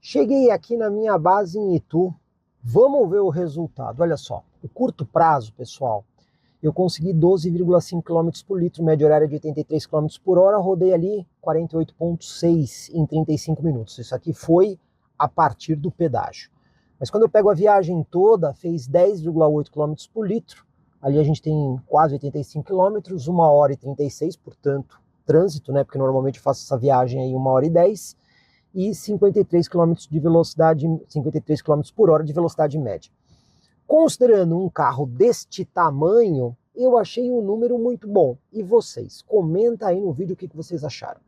Cheguei aqui na minha base em Itu. Vamos ver o resultado. Olha só, o curto prazo, pessoal, eu consegui 12,5 km por litro, média horária de 83 km por hora, rodei ali 48,6 em 35 minutos. Isso aqui foi a partir do pedágio. Mas quando eu pego a viagem toda, fez 10,8 km por litro. Ali a gente tem quase 85 km, 1 hora e 36, portanto, trânsito, né? Porque normalmente eu faço essa viagem aí 1 hora e 10 e 53 km de velocidade, 53 km por hora de velocidade média. Considerando um carro deste tamanho, eu achei um número muito bom. E vocês? Comenta aí no vídeo o que vocês acharam.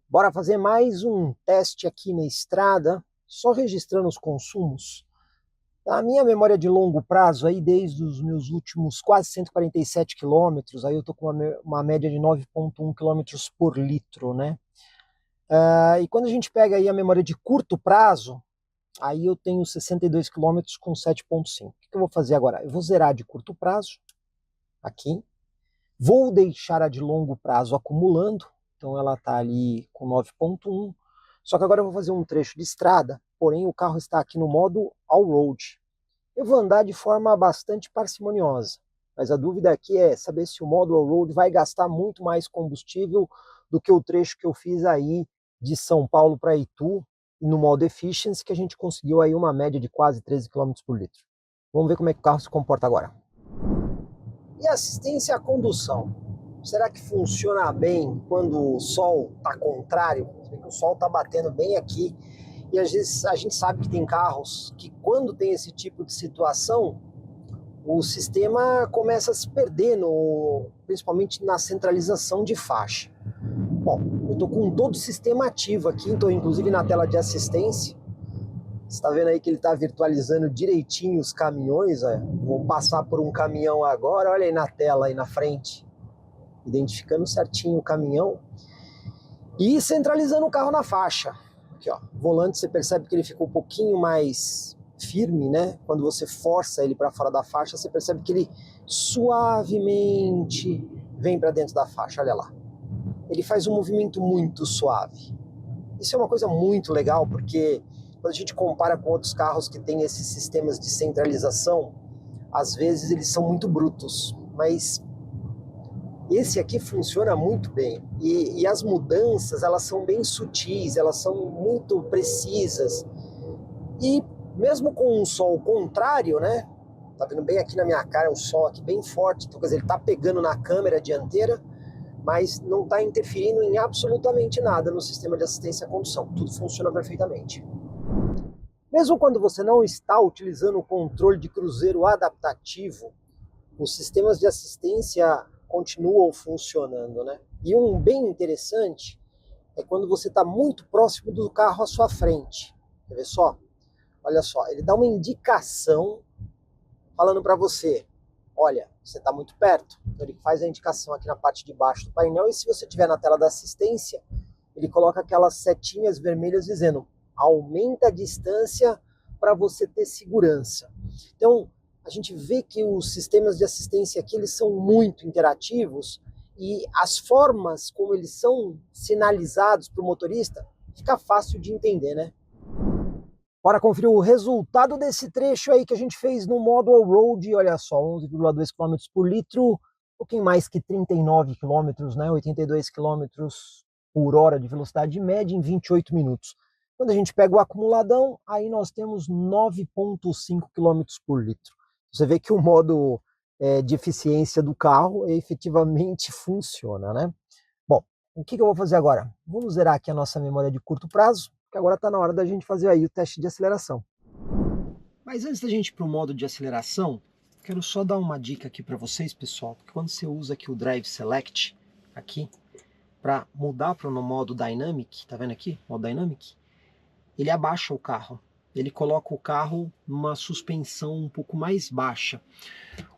Bora fazer mais um teste aqui na estrada, só registrando os consumos. A minha memória de longo prazo, aí desde os meus últimos quase 147 quilômetros, aí eu tô com uma média de 9,1 quilômetros por litro, né? E quando a gente pega aí a memória de curto prazo, aí eu tenho 62 km com 7,5. O que eu vou fazer agora? Eu vou zerar de curto prazo, aqui. Vou deixar a de longo prazo acumulando, então ela está ali com 9,1. Só que agora eu vou fazer um trecho de estrada, porém o carro está aqui no modo all-road. Eu vou andar de forma bastante parcimoniosa, mas a dúvida aqui é saber se o modo all-road vai gastar muito mais combustível do que o trecho que eu fiz aí de São Paulo para Itu, no modo Efficiency, que a gente conseguiu aí uma média de quase 13 km por litro. Vamos ver como é que o carro se comporta agora. E assistência à condução? Será que funciona bem quando o sol está contrário? O sol está batendo bem aqui. E às vezes a gente sabe que tem carros que quando tem esse tipo de situação, o sistema começa a se perder, principalmente na centralização de faixa. Bom, eu estou com todo o sistema ativo aqui, estou inclusive na tela de assistência. Você está vendo aí que ele está virtualizando direitinho os caminhões. Olha. Vou passar por um caminhão agora, olha aí na tela, aí na frente. Identificando certinho o caminhão. E centralizando o carro na faixa. Aqui, ó. O volante, você percebe que ele ficou um pouquinho mais firme, né? Quando você força ele para fora da faixa, você percebe que ele suavemente vem para dentro da faixa, olha lá. Ele faz um movimento muito suave. Isso é uma coisa muito legal, porque quando a gente compara com outros carros que têm esses sistemas de centralização, às vezes eles são muito brutos, mas esse aqui funciona muito bem. E as mudanças, elas são bem sutis, elas são muito precisas. E mesmo com um sol contrário, né? Tá vendo bem aqui na minha cara, é um sol aqui bem forte, então quer dizer, ele tá pegando na câmera dianteira, mas não está interferindo em absolutamente nada no sistema de assistência à condução. Tudo funciona perfeitamente. Mesmo quando você não está utilizando o controle de cruzeiro adaptativo, os sistemas de assistência continuam funcionando, né? E um bem interessante é quando você está muito próximo do carro à sua frente. Quer ver só? Olha só, ele dá uma indicação falando para você, olha, você está muito perto. Então ele faz a indicação aqui na parte de baixo do painel e se você estiver na tela da assistência, ele coloca aquelas setinhas vermelhas dizendo aumenta a distância para você ter segurança. Então a gente vê que os sistemas de assistência aqui eles são muito interativos e as formas como eles são sinalizados para o motorista fica fácil de entender, né? Bora conferir o resultado desse trecho aí que a gente fez no modo all-road. Olha só, 11,2 km por litro, um pouquinho mais que 39 km, né? 82 km por hora de velocidade média em 28 minutos. Quando a gente pega o acumuladão, aí nós temos 9,5 km por litro. Você vê que o modo de eficiência do carro efetivamente funciona, né? Bom, o que eu vou fazer agora? Vamos zerar aqui a nossa memória de curto prazo, que agora está na hora da gente fazer aí o teste de aceleração. Mas antes da gente ir para o modo de aceleração, quero só dar uma dica aqui para vocês, pessoal, porque quando você usa aqui o Drive Select, aqui, para mudar para o modo Dynamic, tá vendo aqui, modo Dynamic, ele abaixa o carro, ele coloca o carro numa suspensão um pouco mais baixa.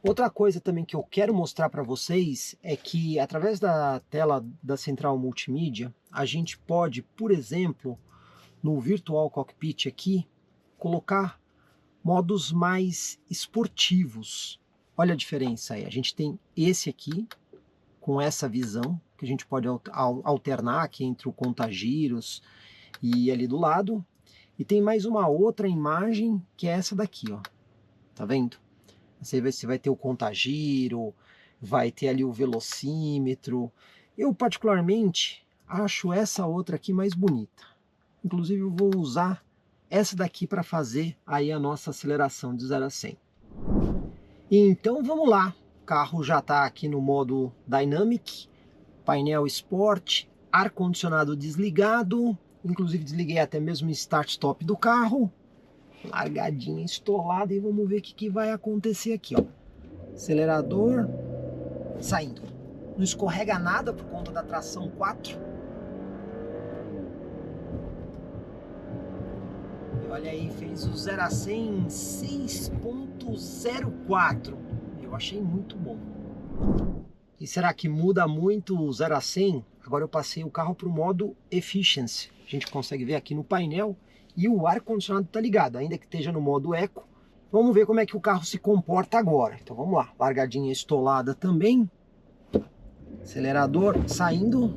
Outra coisa também que eu quero mostrar para vocês é que através da tela da central multimídia, a gente pode, por exemplo, no Virtual Cockpit aqui, colocar modos mais esportivos. Olha a diferença aí, a gente tem esse aqui, com essa visão, que a gente pode alternar aqui entre o contagiros e ali do lado. E tem mais uma outra imagem, que é essa daqui, ó. Tá vendo? Você vai ter o contagiro, vai ter ali o velocímetro. Eu, particularmente, acho essa outra aqui mais bonita. Inclusive, eu vou usar essa daqui para fazer aí a nossa aceleração de 0 a 100. Então, vamos lá. O carro já está aqui no modo Dynamic, painel Sport, ar-condicionado desligado. Inclusive, desliguei até mesmo o start-stop do carro. Largadinha, estolada, e vamos ver o que vai acontecer aqui, ó. Acelerador saindo. Não escorrega nada por conta da tração 4. E olha aí, fez o 0 a 100 em 6.04. Eu achei muito bom. E será que muda muito o 0 a 100? Agora eu passei o carro para o modo Efficiency. A gente consegue ver aqui no painel. E o ar-condicionado está ligado, ainda que esteja no modo Eco. Vamos ver como é que o carro se comporta agora. Então vamos lá, largadinha estolada também. Acelerador saindo.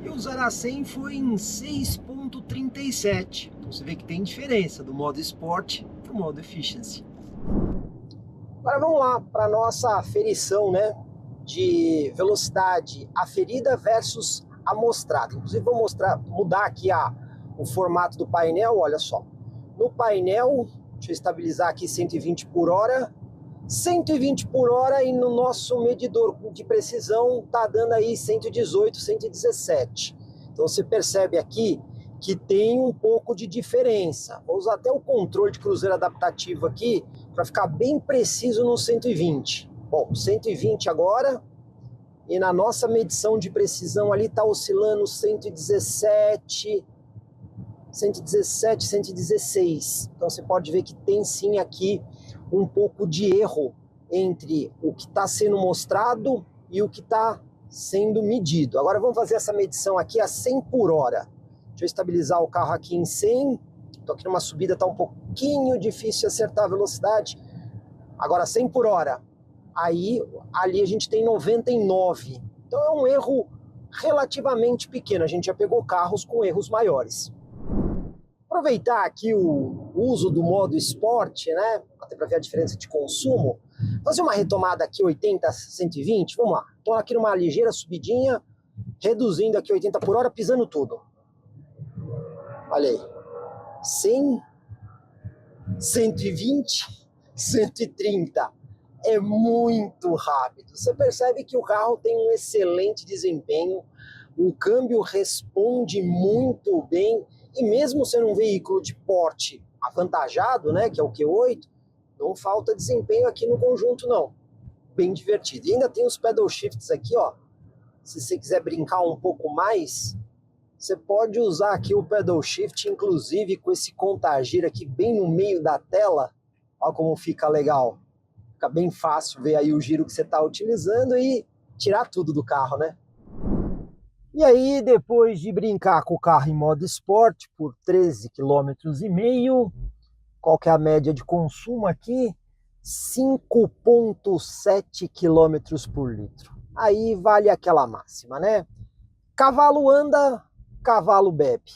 E o 0 a 100 foi em 6.37. Então você vê que tem diferença do modo Sport para o modo Efficiency. Agora vamos lá para a nossa aferição, né? De velocidade aferida versus amostrada. Inclusive vou mudar aqui o formato do painel, olha só. No painel, deixa eu estabilizar aqui 120 por hora. 120 por hora e no nosso medidor de precisão tá dando aí 118, 117. Então você percebe aqui que tem um pouco de diferença. Vou usar até o controle de cruzeiro adaptativo aqui para ficar bem preciso no 120. Bom, 120 agora, e na nossa medição de precisão ali está oscilando 117, 116. Então você pode ver que tem sim aqui um pouco de erro entre o que está sendo mostrado e o que está sendo medido. Agora vamos fazer essa medição aqui a 100 por hora. Deixa eu estabilizar o carro aqui em 100. Estou aqui numa subida, está um pouquinho difícil acertar a velocidade. Agora 100 por hora. Aí, ali a gente tem 99. Então é um erro relativamente pequeno. A gente já pegou carros com erros maiores. Aproveitar aqui o uso do modo Sport, né? Até para ver a diferença de consumo. Fazer uma retomada aqui 80, 120. Vamos lá. Estou aqui numa ligeira subidinha, reduzindo aqui 80 por hora, pisando tudo. Olha aí. 100, 120, 130. É muito rápido. Você percebe que o carro tem um excelente desempenho, o câmbio responde muito bem, e mesmo sendo um veículo de porte avantajado, né, que é o Q8, não falta desempenho aqui no conjunto não. Bem divertido. E ainda tem os pedal shifts aqui, ó. Se você quiser brincar um pouco mais, você pode usar aqui o pedal shift, inclusive com esse contagir aqui bem no meio da tela. Olha como fica legal. Fica bem fácil ver aí o giro que você está utilizando e tirar tudo do carro, né? E aí, depois de brincar com o carro em modo Sport por 13,5 km, qual que é a média de consumo aqui? 5,7 km por litro. Aí vale aquela máxima, né? Cavalo anda, cavalo bebe.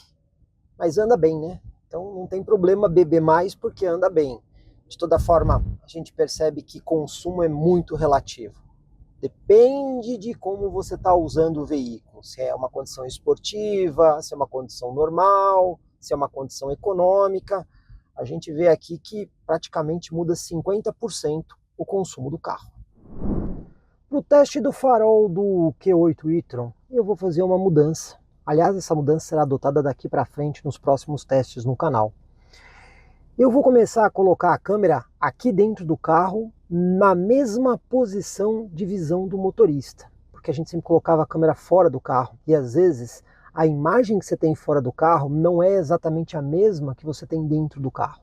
Mas anda bem, né? Então não tem problema beber mais porque anda bem. De toda forma, a gente percebe que consumo é muito relativo. Depende de como você está usando o veículo. Se é uma condição esportiva, se é uma condição normal, se é uma condição econômica. A gente vê aqui que praticamente muda 50% o consumo do carro. Para o teste do farol do Q8 e-tron, eu vou fazer uma mudança. Aliás, essa mudança será adotada daqui para frente nos próximos testes no canal. Eu vou começar a colocar a câmera aqui dentro do carro, na mesma posição de visão do motorista. Porque a gente sempre colocava a câmera fora do carro. E às vezes a imagem que você tem fora do carro não é exatamente a mesma que você tem dentro do carro.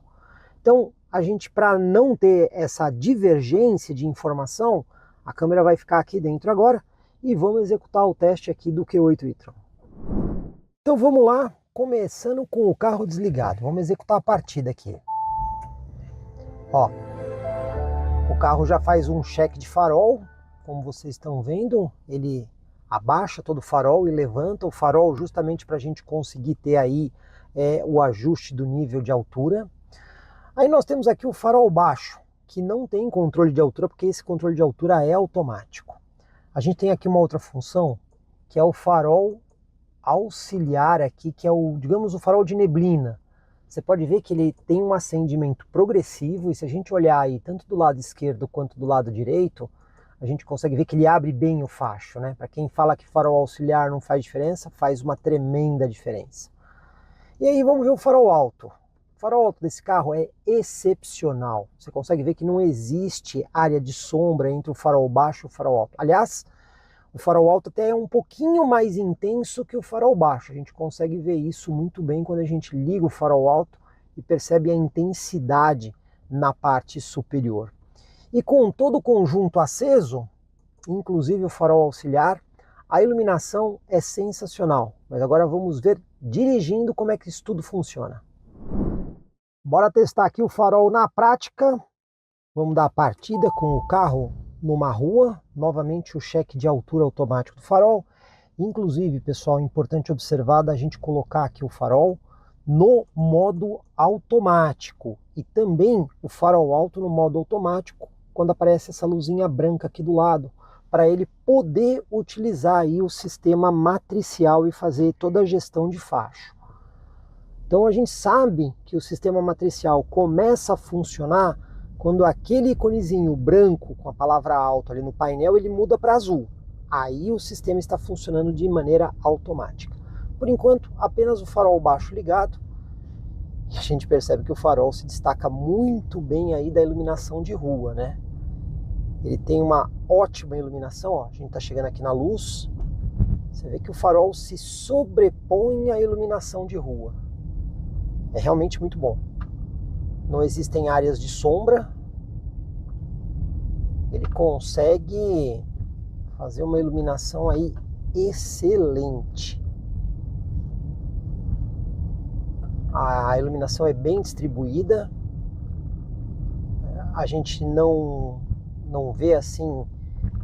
Então, a gente, para não ter essa divergência de informação, a câmera vai ficar aqui dentro agora e vamos executar o teste aqui do Q8 e-tron. Então vamos lá, começando com o carro desligado. Vamos executar a partida aqui. Ó, o carro já faz um check de farol, como vocês estão vendo, ele abaixa todo o farol e levanta o farol justamente para a gente conseguir ter aí o ajuste do nível de altura. Aí nós temos aqui o farol baixo, que não tem controle de altura, porque esse controle de altura é automático. A gente tem aqui uma outra função, que é o farol auxiliar aqui, que é digamos, o farol de neblina. Você pode ver que ele tem um acendimento progressivo, e se a gente olhar aí tanto do lado esquerdo quanto do lado direito, a gente consegue ver que ele abre bem o facho, né? Para quem fala que farol auxiliar não faz diferença, faz uma tremenda diferença. E aí vamos ver o farol alto. O farol alto desse carro é excepcional. Você consegue ver que não existe área de sombra entre o farol baixo e o farol alto. Aliás, o farol alto até é um pouquinho mais intenso que o farol baixo. A gente consegue ver isso muito bem quando a gente liga o farol alto e percebe a intensidade na parte superior. E com todo o conjunto aceso, inclusive o farol auxiliar, a iluminação é sensacional. Mas agora vamos ver dirigindo como é que isso tudo funciona. Bora testar aqui o farol na prática. Vamos dar a partida com o carro numa rua. Novamente o cheque de altura automático do farol. Inclusive, pessoal, é importante observar da gente colocar aqui o farol no modo automático. E também o farol alto no modo automático, quando aparece essa luzinha branca aqui do lado, para ele poder utilizar aí o sistema matricial e fazer toda a gestão de facho. Então a gente sabe que o sistema matricial começa a funcionar quando aquele iconezinho branco com a palavra alto ali no painel, ele muda para azul. Aí o sistema está funcionando de maneira automática. Por enquanto, apenas o farol baixo ligado. E a gente percebe que o farol se destaca muito bem aí da iluminação de rua, né? Ele tem uma ótima iluminação, ó. A gente está chegando aqui na luz. Você vê que o farol se sobrepõe à iluminação de rua. É realmente muito bom. Não existem áreas de sombra. Ele consegue fazer uma iluminação aí excelente. A iluminação é bem distribuída. A gente não vê assim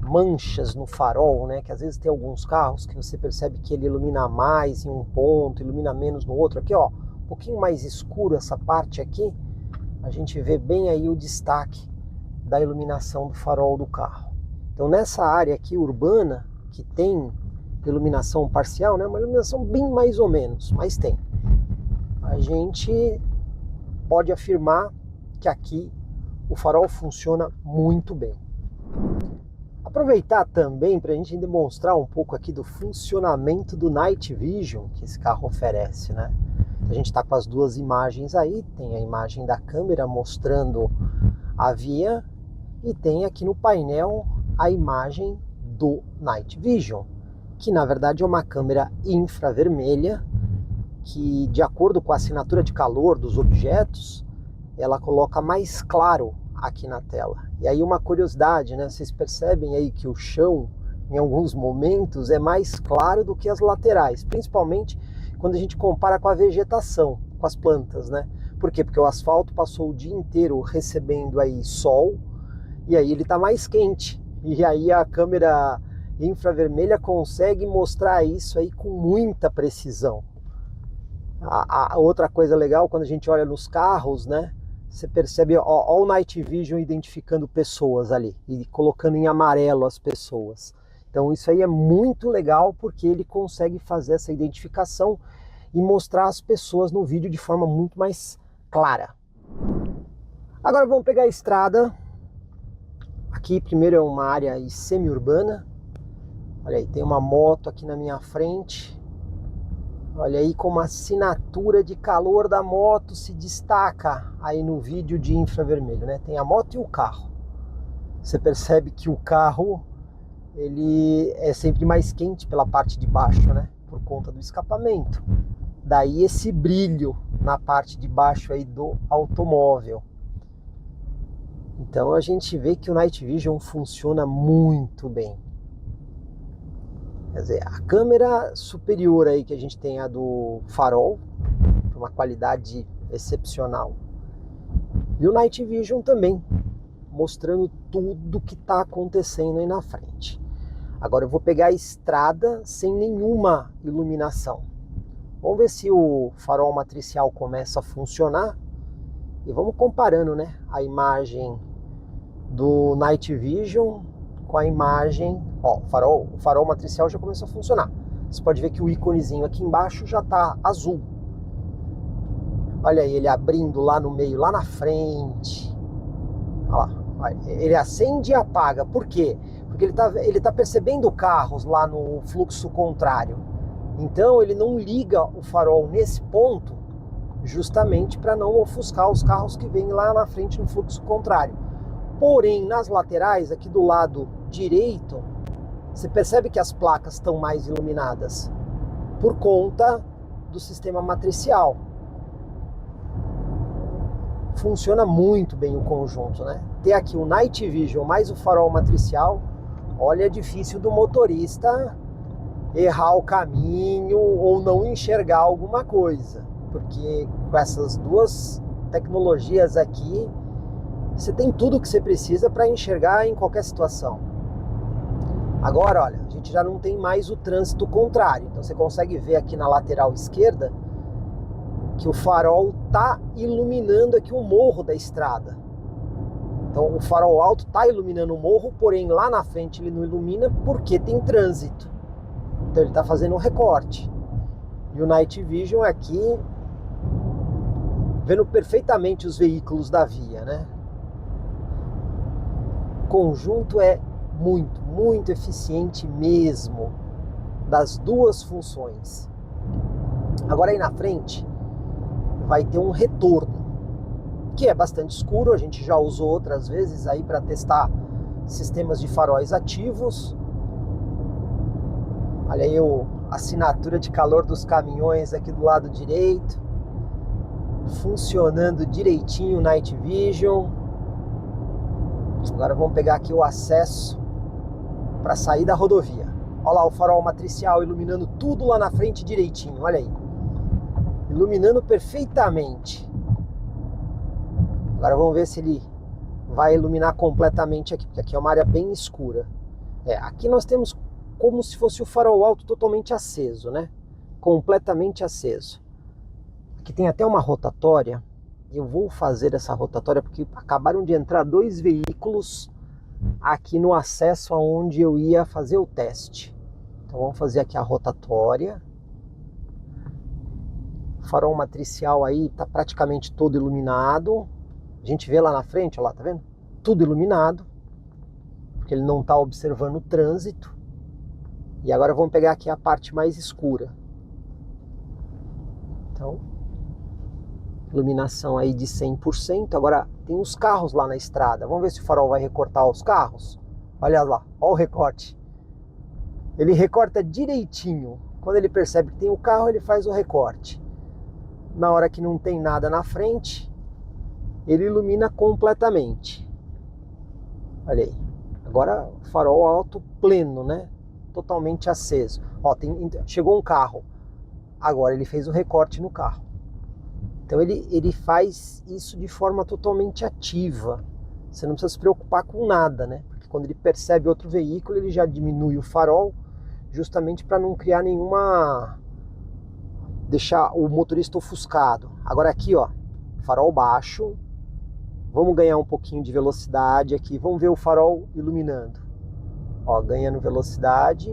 manchas no farol, né? Que às vezes tem alguns carros que você percebe que ele ilumina mais em um ponto, ilumina menos no outro. Aqui, ó, um pouquinho mais escuro essa parte aqui. A gente vê bem aí o destaque da iluminação do farol do carro. Então nessa área aqui urbana, que tem iluminação parcial, né? Uma iluminação bem mais ou menos, mas tem. A gente pode afirmar que aqui o farol funciona muito bem. Aproveitar também para a gente demonstrar um pouco aqui do funcionamento do Night Vision que esse carro oferece, né? A gente está com as duas imagens aí, tem a imagem da câmera mostrando a via e tem aqui no painel a imagem do Night Vision, que na verdade é uma câmera infravermelha que, de acordo com a assinatura de calor dos objetos, ela coloca mais claro aqui na tela. E aí uma curiosidade, né? Vocês percebem aí que o chão, em alguns momentos, é mais claro do que as laterais, principalmente quando a gente compara com a vegetação, com as plantas, né? Por quê? Porque o asfalto passou o dia inteiro recebendo aí sol, e aí ele está mais quente. E aí a câmera infravermelha consegue mostrar isso aí com muita precisão. A outra coisa legal, quando a gente olha nos carros, né? Você percebe, ó, o Night Vision identificando pessoas ali e colocando em amarelo as pessoas. Então isso aí é muito legal porque ele consegue fazer essa identificação e mostrar as pessoas no vídeo de forma muito mais clara. Agora vamos pegar a estrada. Aqui primeiro é uma área semi-urbana. Olha aí, tem uma moto aqui na minha frente. Olha aí como a assinatura de calor da moto se destaca aí no vídeo de infravermelho, né? Tem a moto e o carro. Você percebe que o carro ele é sempre mais quente pela parte de baixo, né? Por conta do escapamento. Daí esse brilho na parte de baixo aí do automóvel. Então a gente vê que o Night Vision funciona muito bem. Quer dizer, a câmera superior aí que a gente tem, a do farol, uma qualidade excepcional. E o Night Vision também, mostrando tudo que está acontecendo aí na frente. Agora eu vou pegar a estrada sem nenhuma iluminação. Vamos ver se o farol matricial começa a funcionar e vamos comparando, né, a imagem do Night Vision com a imagem, ó, o farol matricial já começou a funcionar. Você pode ver que o íconezinho aqui embaixo já está azul. Olha aí, ele abrindo lá no meio, lá na frente. Olha lá, ele acende e apaga. Por quê? Porque ele tá percebendo carros lá no fluxo contrário. Então ele não liga o farol nesse ponto justamente para não ofuscar os carros que vêm lá na frente no fluxo contrário. Porém, nas laterais, aqui do lado direito, você percebe que as placas estão mais iluminadas por conta do sistema matricial. Funciona muito bem o conjunto, né? Ter aqui o Night Vision mais o farol matricial, olha, é difícil do motorista errar o caminho ou não enxergar alguma coisa, porque com essas duas tecnologias aqui, você tem tudo que você precisa para enxergar em qualquer situação. Agora, olha, a gente já não tem mais o trânsito contrário, então você consegue ver aqui na lateral esquerda que o farol está iluminando aqui o morro da estrada. Então o farol alto está iluminando o morro, porém lá na frente ele não ilumina porque tem trânsito. Então ele está fazendo um recorte. E o Night Vision aqui vendo perfeitamente os veículos da via, né? O conjunto é muito eficiente mesmo, das duas funções. Agora aí na frente vai ter um retorno, que é bastante escuro, a gente já usou outras vezes aí para testar sistemas de faróis ativos. Olha aí a assinatura de calor dos caminhões aqui do lado direito, funcionando direitinho o Night Vision. Agora vamos pegar aqui o acesso para sair da rodovia. Olha lá o farol matricial iluminando tudo lá na frente direitinho, olha aí. Iluminando perfeitamente. Agora vamos ver se ele vai iluminar completamente aqui, porque aqui é uma área bem escura. Aqui nós temos como se fosse o farol alto totalmente aceso, né? Completamente aceso. Aqui tem até uma rotatória. Eu vou fazer essa rotatória porque acabaram de entrar dois veículos aqui no acesso aonde eu ia fazer o teste. Então vamos fazer aqui a rotatória. O farol matricial aí está praticamente todo iluminado. A gente vê lá na frente, olha lá, tá vendo? Tudo iluminado, porque ele não está observando o trânsito. E agora vamos pegar aqui a parte mais escura. Então, iluminação aí de 100%. Agora tem os carros lá na estrada. Vamos ver se o farol vai recortar os carros. Olha lá, olha o recorte. Ele recorta direitinho. Quando ele percebe que tem o carro, ele faz o recorte. Na hora que não tem nada na frente, ele ilumina completamente. Olha aí. Agora farol alto pleno, né? Totalmente aceso. Ó, chegou um carro. Agora ele fez o recorte no carro. Então ele faz isso de forma totalmente ativa. Você não precisa se preocupar com nada, né? Porque quando ele percebe outro veículo, ele já diminui o farol, justamente para não criar deixar o motorista ofuscado. Agora aqui, ó, farol baixo. Vamos ganhar um pouquinho de velocidade aqui. Vamos ver o farol iluminando. Ó, ganhando velocidade.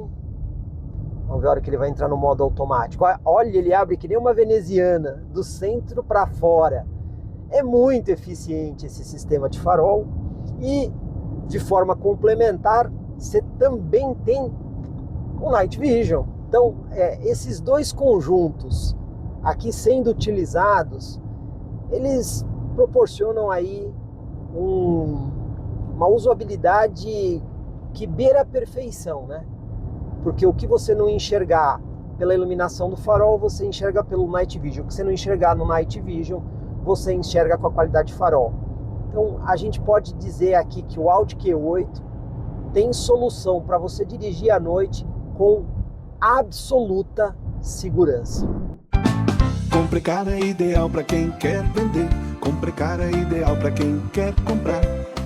Vamos ver a hora que ele vai entrar no modo automático. Olha, ele abre que nem uma veneziana, do centro para fora. É muito eficiente esse sistema de farol. E, de forma complementar, você também tem o Night Vision. Então, esses dois conjuntos aqui sendo utilizados, eles proporcionam aí uma usabilidade que beira a perfeição, né? Porque o que você não enxergar pela iluminação do farol, você enxerga pelo Night Vision. O que você não enxergar no Night Vision, você enxerga com a qualidade de farol. Então, a gente pode dizer aqui que o Audi Q8 tem solução para você dirigir à noite com absoluta segurança. Compre cara é ideal para quem quer vender. Compre cara é ideal para quem quer comprar.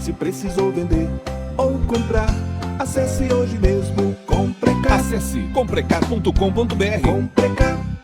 Se precisou vender ou comprar, acesse hoje mesmo Comprecar. Acesse comprecar.com.br. Comprecar.